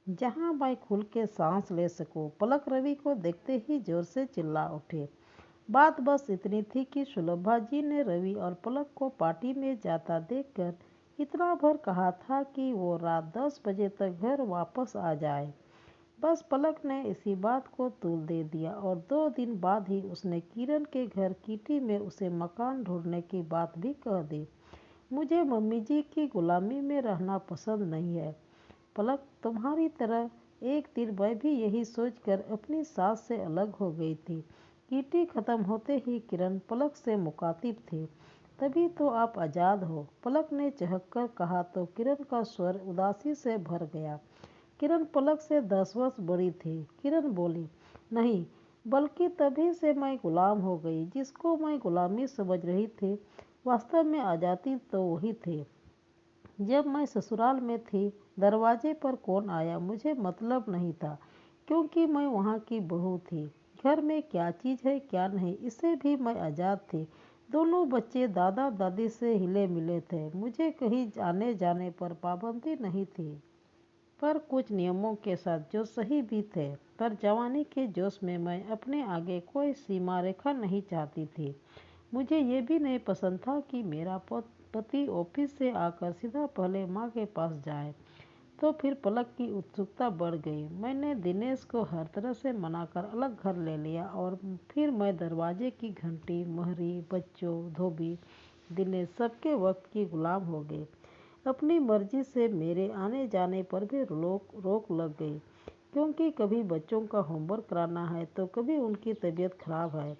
जहां मैं खुल के सांस ले सकूं। पलक रवि को देखते ही जोर से चिल्ला उठे। बात बस इतनी थी कि सुलभा जी ने रवि और पलक को पार्टी में जाता देखकर इतना भर कहा था कि वो रात 10 बजे तक घर वापस आ जाए। बस पलक ने इसी बात को तूल दे दिया और 2 दिन बाद ही उसने किरण के घर किटी में उसे मकान ढूंढने की बात भी कह दी। मुझे मम्मी जी की गुलामी में रहना पसंद नहीं है पलक, तुम्हारी तरह एक दिन मैं भी यही सोचकर अपनी सास से अलग हो गई थी। किटी खत्म होते ही किरण पलक से मुखातिब थी। तभी तो आप आज़ाद हो, पलक ने चहक कर कहा तो किरण का स्वर उदासी से भर गया। किरण पलक से 10 वर्ष बड़ी थी। किरण बोली, नहीं, बल्कि तभी से मैं गुलाम हो गई। जिसको मैं गुलामी समझ रही थी, वास्तव में आज़ादी तो वही थी। जब मैं ससुराल में थी, दरवाजे पर कौन आया मुझे मतलब नहीं था, क्योंकि मैं वहाँ की बहू थी। घर में क्या चीज़ है क्या नहीं, इससे भी मैं आज़ाद थी। दोनों बच्चे दादा दादी से हिले मिले थे। मुझे कहीं आने जाने पर पाबंदी नहीं थी, पर कुछ नियमों के साथ जो सही भी थे। पर जवानी के जोश में मैं अपने आगे कोई सीमा रेखा नहीं चाहती थी। मुझे ये भी नहीं पसंद था कि मेरा पति ऑफिस से आकर सीधा पहले माँ के पास जाए। तो फिर पलक की उत्सुकता बढ़ गई। मैंने दिनेश को हर तरह से मनाकर अलग घर ले लिया और फिर मैं दरवाजे की घंटी, मोहरी, बच्चों, धोबी, दिनेश सबके वक्त की गुलाम हो गई। अपनी मर्जी से मेरे आने जाने पर भी रोक लग गई, क्योंकि कभी बच्चों का होमवर्क कराना है तो कभी उनकी तबीयत खराब है।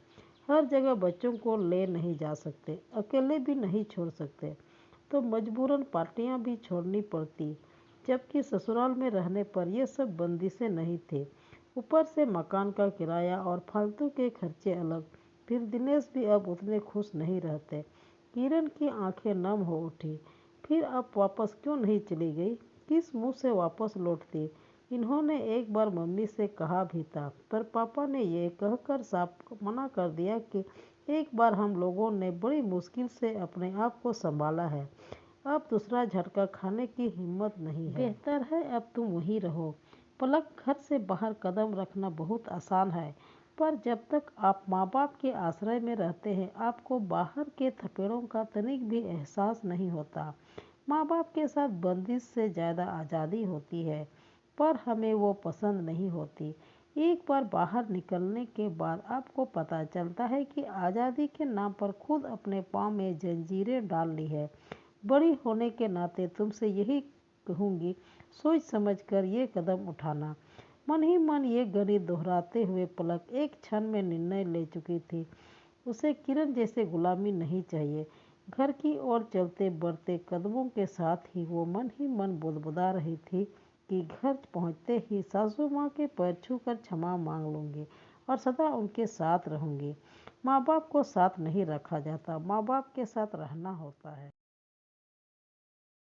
हर जगह बच्चों को ले नहीं जा सकते, अकेले भी नहीं छोड़ सकते, तो मजबूरन पार्टियां भी छोड़नी पड़ती। जबकि ससुराल में रहने पर ये सब बंदिशें नहीं थे। ऊपर से मकान का किराया और फालतू के खर्चे अलग। फिर दिनेश भी अब उतने खुश नहीं रहते। किरण की आंखें नम हो उठी। फिर अब वापस क्यों नहीं चली गई? किस मुंह से वापस लौटती? इन्होंने एक बार मम्मी से कहा भी था, पर पापा ने ये कहकर साफ मना कर दिया कि एक बार हम लोगों ने बड़ी मुश्किल से अपने आप को संभाला है, अब दूसरा झटका खाने की हिम्मत नहीं है। बेहतर है अब तुम वहीं रहो। पलक, घर से बाहर कदम रखना बहुत आसान है, पर जब तक आप माँ बाप के आश्रय में रहते हैं, आपको बाहर के थपेड़ों का तनिक भी एहसास नहीं होता। माँ बाप के साथ बंदिश से ज़्यादा आज़ादी होती है, पर हमें वो पसंद नहीं होती। एक बार बाहर निकलने के बाद आपको पता चलता है कि आज़ादी के नाम पर खुद अपने पाँव में जंजीरें डाल ली है। बड़ी होने के नाते तुमसे यही कहूँगी, सोच समझ कर ये कदम उठाना। मन ही मन ये गणित दोहराते हुए पलक एक क्षण में निर्णय ले चुकी थी। उसे किरण जैसे गुलामी नहीं चाहिए। घर की ओर चलते बढ़ते कदमों के साथ ही वो मन ही मन बुदबुदा रही थी कि घर पहुंचते ही सासू माँ के पैर छूकर क्षमा मांग लूँगी और सदा उनके साथ रहूँगी। माँ बाप को साथ नहीं रखा जाता, माँ बाप के साथ रहना होता है।